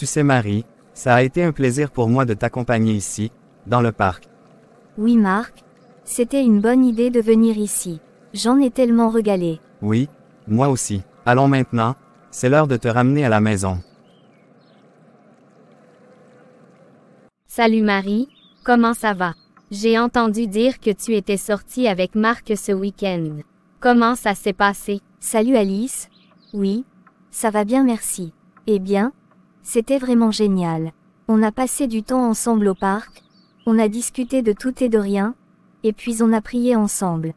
Tu sais Marie, ça a été un plaisir pour moi de t'accompagner ici, dans le parc. Oui Marc, c'était une bonne idée de venir ici. J'en ai tellement régalé. Oui, moi aussi. Allons maintenant, c'est l'heure de te ramener à la maison. Salut Marie, comment ça va? J'ai entendu dire que tu étais sortie avec Marc ce week-end. Comment ça s'est passé? Salut Alice. Oui, ça va bien merci. Eh bien, c'était vraiment génial. On a passé du temps ensemble au parc, on a discuté de tout et de rien, et puis on a prié ensemble.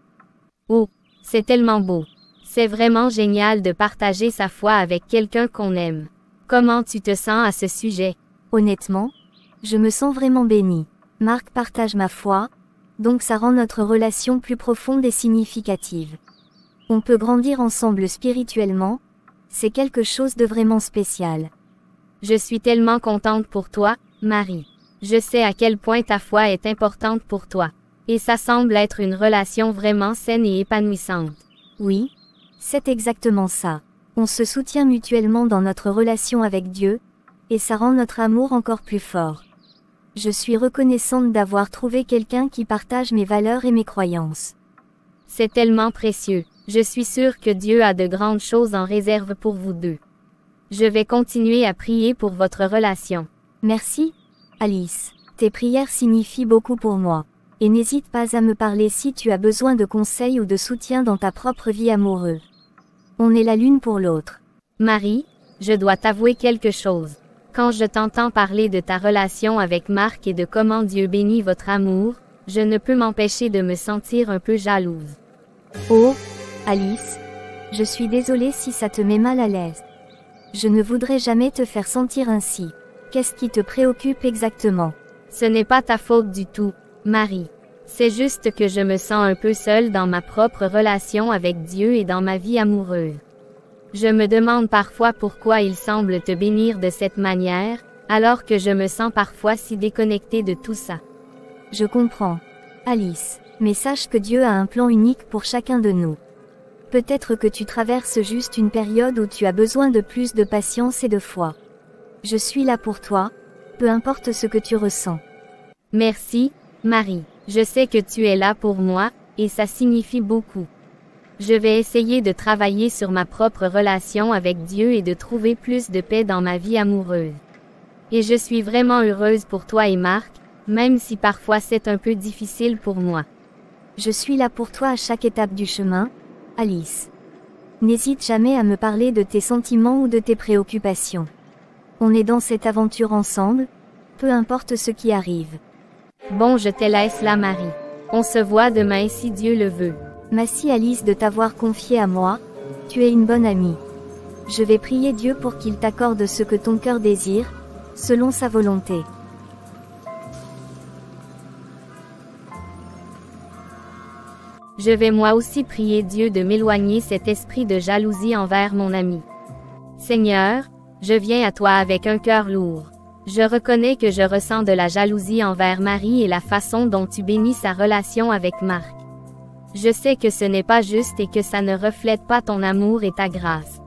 Oh, c'est tellement beau. C'est vraiment génial de partager sa foi avec quelqu'un qu'on aime. Comment tu te sens à ce sujet? Honnêtement, je me sens vraiment bénie. Marc partage ma foi, donc ça rend notre relation plus profonde et significative. On peut grandir ensemble spirituellement, c'est quelque chose de vraiment spécial. Je suis tellement contente pour toi, Marie. Je sais à quel point ta foi est importante pour toi. Et ça semble être une relation vraiment saine et épanouissante. Oui, c'est exactement ça. On se soutient mutuellement dans notre relation avec Dieu, et ça rend notre amour encore plus fort. Je suis reconnaissante d'avoir trouvé quelqu'un qui partage mes valeurs et mes croyances. C'est tellement précieux. Je suis sûre que Dieu a de grandes choses en réserve pour vous deux. Je vais continuer à prier pour votre relation. Merci, Alice. Tes prières signifient beaucoup pour moi. Et n'hésite pas à me parler si tu as besoin de conseils ou de soutien dans ta propre vie amoureuse. On est la l'une pour l'autre. Marie, je dois t'avouer quelque chose. Quand je t'entends parler de ta relation avec Marc et de comment Dieu bénit votre amour, je ne peux m'empêcher de me sentir un peu jalouse. Oh, Alice, je suis désolée si ça te met mal à l'aise. Je ne voudrais jamais te faire sentir ainsi. Qu'est-ce qui te préoccupe exactement? Ce n'est pas ta faute du tout, Marie. C'est juste que je me sens un peu seule dans ma propre relation avec Dieu et dans ma vie amoureuse. Je me demande parfois pourquoi il semble te bénir de cette manière, alors que je me sens parfois si déconnectée de tout ça. Je comprends, Alice, mais sache que Dieu a un plan unique pour chacun de nous. Peut-être que tu traverses juste une période où tu as besoin de plus de patience et de foi. Je suis là pour toi, peu importe ce que tu ressens. Merci, Marie. Je sais que tu es là pour moi, et ça signifie beaucoup. Je vais essayer de travailler sur ma propre relation avec Dieu et de trouver plus de paix dans ma vie amoureuse. Et je suis vraiment heureuse pour toi et Marc, même si parfois c'est un peu difficile pour moi. Je suis là pour toi à chaque étape du chemin, Alice. N'hésite jamais à me parler de tes sentiments ou de tes préoccupations. On est dans cette aventure ensemble, peu importe ce qui arrive. Bon, je te laisse là, Marie. On se voit demain si Dieu le veut. Merci Alice de t'avoir confiée à moi, tu es une bonne amie. Je vais prier Dieu pour qu'il t'accorde ce que ton cœur désire, selon sa volonté. Je vais moi aussi prier Dieu de m'éloigner cet esprit de jalousie envers mon ami. Seigneur, je viens à toi avec un cœur lourd. Je reconnais que je ressens de la jalousie envers Marie et la façon dont tu bénis sa relation avec Marc. Je sais que ce n'est pas juste et que ça ne reflète pas ton amour et ta grâce.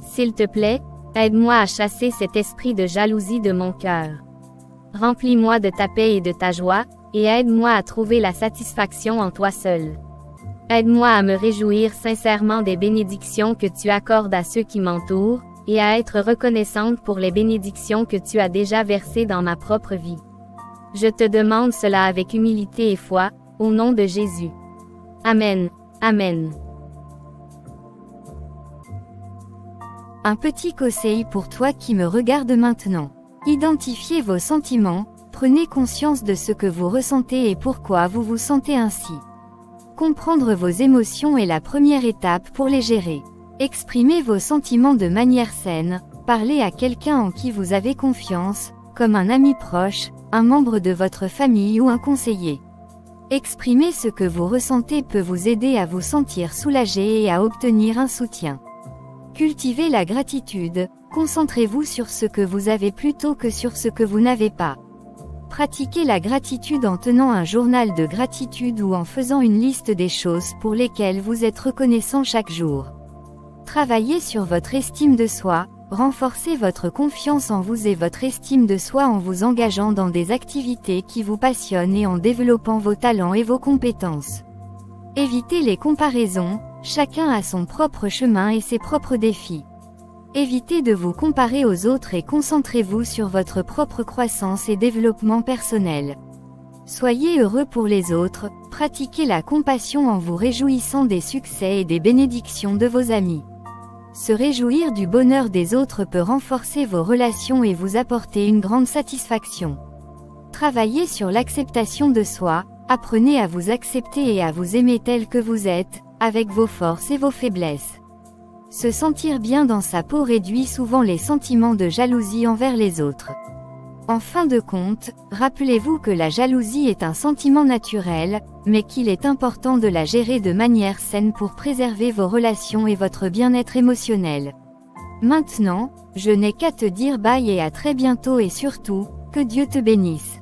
S'il te plaît, aide-moi à chasser cet esprit de jalousie de mon cœur. Remplis-moi de ta paix et de ta joie, et aide-moi à trouver la satisfaction en toi seul. Aide-moi à me réjouir sincèrement des bénédictions que tu accordes à ceux qui m'entourent, et à être reconnaissante pour les bénédictions que tu as déjà versées dans ma propre vie. Je te demande cela avec humilité et foi, au nom de Jésus. Amen. Amen. Un petit conseil pour toi qui me regarde maintenant. Identifiez vos sentiments, prenez conscience de ce que vous ressentez et pourquoi vous vous sentez ainsi. Comprendre vos émotions est la première étape pour les gérer. Exprimez vos sentiments de manière saine, parlez à quelqu'un en qui vous avez confiance, comme un ami proche, un membre de votre famille ou un conseiller. Exprimer ce que vous ressentez peut vous aider à vous sentir soulagé et à obtenir un soutien. Cultivez la gratitude, concentrez-vous sur ce que vous avez plutôt que sur ce que vous n'avez pas. Pratiquez la gratitude en tenant un journal de gratitude ou en faisant une liste des choses pour lesquelles vous êtes reconnaissant chaque jour. Travaillez sur votre estime de soi, Renforcez votre confiance en vous et votre estime de soi en vous engageant dans des activités qui vous passionnent et en développant vos talents et vos compétences. Évitez les comparaisons, chacun a son propre chemin et ses propres défis. Évitez de vous comparer aux autres et concentrez-vous sur votre propre croissance et développement personnel. Soyez heureux pour les autres, pratiquez la compassion en vous réjouissant des succès et des bénédictions de vos amis. Se réjouir du bonheur des autres peut renforcer vos relations et vous apporter une grande satisfaction. Travaillez sur l'acceptation de soi, apprenez à vous accepter et à vous aimer tel que vous êtes, avec vos forces et vos faiblesses. Se sentir bien dans sa peau réduit souvent les sentiments de jalousie envers les autres. En fin de compte, rappelez-vous que la jalousie est un sentiment naturel, mais qu'il est important de la gérer de manière saine pour préserver vos relations et votre bien-être émotionnel. Maintenant, je n'ai qu'à te dire bye et à très bientôt et surtout, que Dieu te bénisse.